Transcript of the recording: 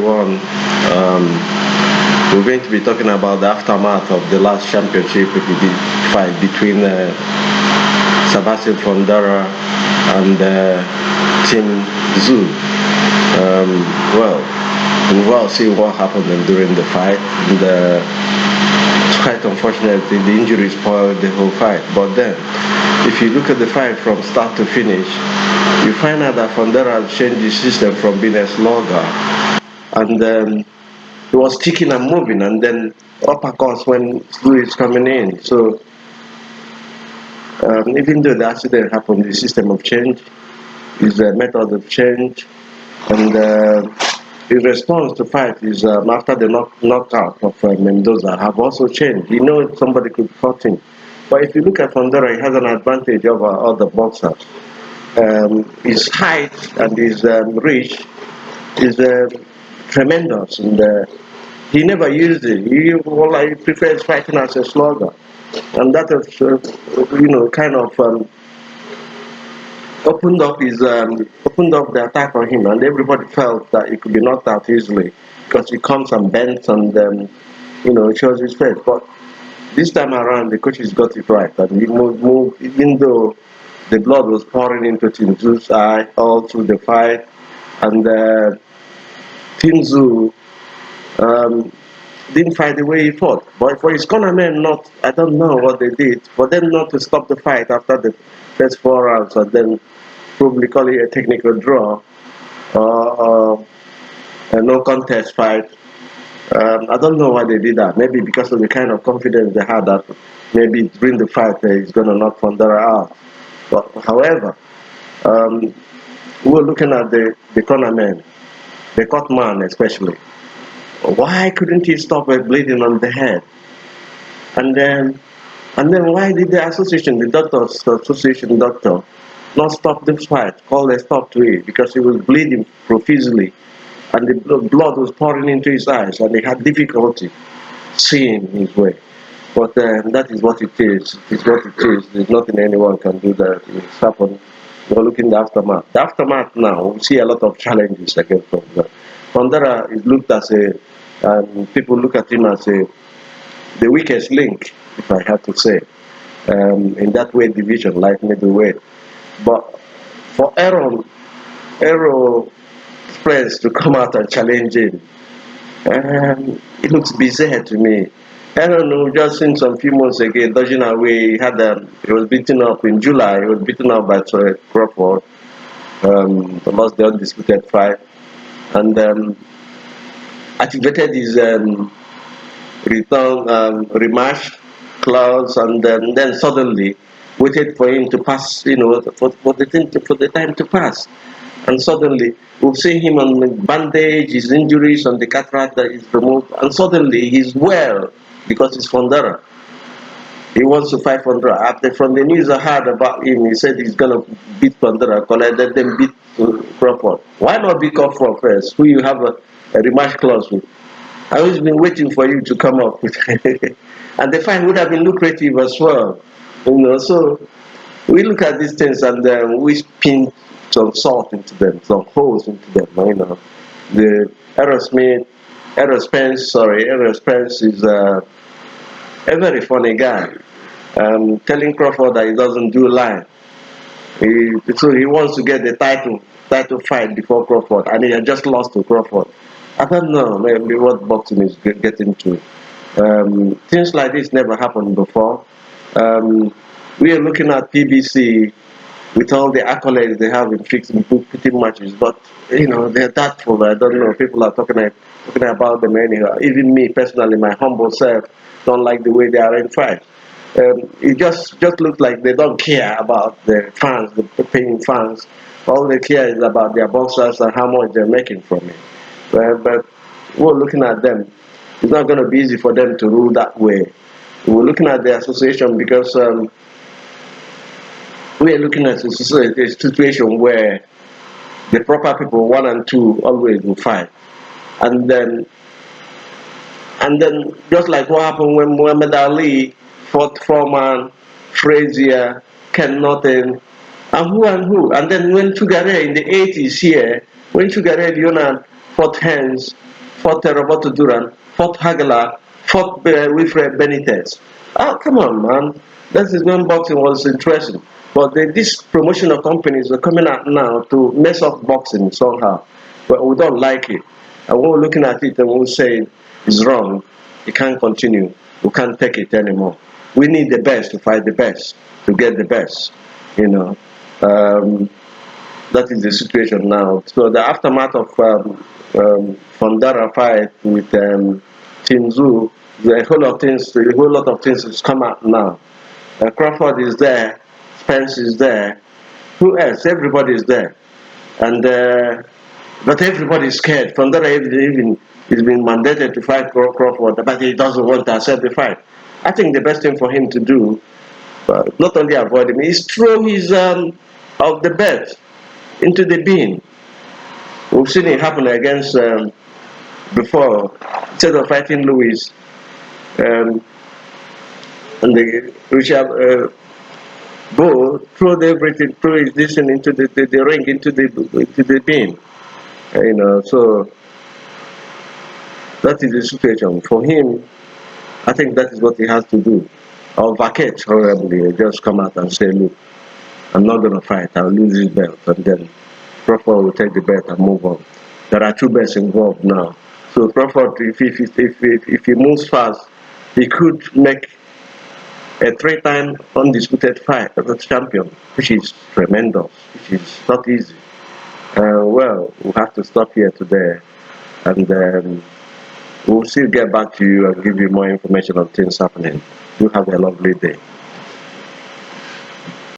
everyone. We're going to be talking about the aftermath of the last championship fight between Sebastian Fundora and Tim Tszyu. Well, we've all seen what happened during the fight. And, it's quite unfortunate the injury spoiled the whole fight. But then, if you look at the fight from start to finish, you find out that Fundora has changed the system from being a slugger, and he was kicking and moving, and then uppercuts when Tszyu is coming in. So even though the accident happened, the system of change is a method of change, and his response to fight is after the knockout of Mendoza have also changed. You know, somebody could cut him, but if you look at Fundora, he has an advantage over other boxers. His height and his reach is tremendous, and he never used it. He prefers fighting as a slugger, and that has kind of opened up the attack on him, and everybody felt that he could be knocked out easily because he comes and bends and shows his face. But this time around, the coaches got it right, and he moved even though the blood was pouring into Tim Tszyu's eye all through the fight, and Tim Tszyu didn't fight the way he fought. But for his cornermen, I don't know what they did, for them not to stop the fight after the first 4 rounds and then probably call it a technical draw or a no contest fight. I don't know why they did that. Maybe because of the kind of confidence they had that maybe during the fight he's going to knock Fundora out. But however, we were looking at the cornermen, the cut man especially. Why couldn't he stop bleeding on the head? And then why did the association, the doctors, association doctor, not stop this fight, call a stop to it? Because he was bleeding profusely, and the blood was pouring into his eyes, and he had difficulty seeing his way. But that is what it is. It's what it is. There's nothing anyone can do that. It's happened. We're looking at the aftermath. The aftermath now, we see a lot of challenges against Fundora. Fundora is looked as people look at him as the weakest link, if I have to say, in that weight division, light middleweight. But for Aaron friends to come out and challenge him, it looks bizarre to me. Aaron, who just seen some few months ago, dodging away, he was beaten up in July. He was beaten up by Troy Crawford, lost the undisputed fight, and activated his return rematch clause, and then suddenly waited for him to pass, for the time to pass, and suddenly we've seen him on the bandage, his injuries on the cataract that is removed, and suddenly he's well because it's Fundora. He wants to fight Fundora. After from the news I heard about him, he said he's gonna beat Fundora, let them beat Crawford. Why not beat Crawford first, who you have a rematch clause with? I've always been waiting for you to come up with and the fight would have been lucrative as well. So we look at these things and we spin some salt into them, some holes into them. The Errol Spence is a very funny guy. Telling Crawford that he doesn't do line. So he wants to get the title fight before Crawford, and he had just lost to Crawford. I don't know maybe what boxing is getting to. Things like this never happened before. We are looking at PBC with all the accolades they have in fixing matches, but they're doubtful. I don't know. People are talking about them anyhow. Even me personally, my humble self, don't like the way they are in fights. It just looks like they don't care about the fans, the paying fans. All they care is about their boxers and how much they're making from it. But we're looking at them. It's not going to be easy for them to rule that way. We're looking at the association because we are looking at a situation where the proper people, 1 and 2, always will fight, and then just like what happened when Muhammad Ali fought Foreman, Frazier, Ken Norton, and who, and then when Sugar Ray in the 80s here, when Sugar Ray Leonard fought Hens, fought Roberto Duran, fought Hagler, fought Wilfred Benitez. Oh, come on, man. That is when boxing was interesting. But this promotional companies are coming out now to mess up boxing somehow. But we don't like it. And when we're looking at it and we're saying it's wrong, it can't continue. We can't take it anymore. We need the best to fight the best, to get the best. You know, that is the situation now. So the aftermath of Fundora fight with Tim Tszyu, a whole lot of things has come out now. Crawford is there, Spence is there. Who else? Everybody is there, and but everybody is scared. Fundora even is being mandated to fight Crawford, but he doesn't want to accept the fight. I think the best thing for him to do, not only avoid him, is throw his of the bet into the bin. We've seen it happen against before. Instead of fighting Lewis, and the Richard Bo threw everything, threw his distance into the ring, into the bin. You know, so that is the situation for him. I think that is what he has to do. Or vacate horribly, just come out and say, look, I'm not going to fight, I'll lose this belt, and then Crawford will take the belt and move on. There are two belts involved now. So Crawford, if he moves fast, he could make a three-time undisputed fight as a champion, which is tremendous, which is not easy. Well, we'll have to stop here today, and we'll still get back to you and give you more information on things happening. You have a lovely day.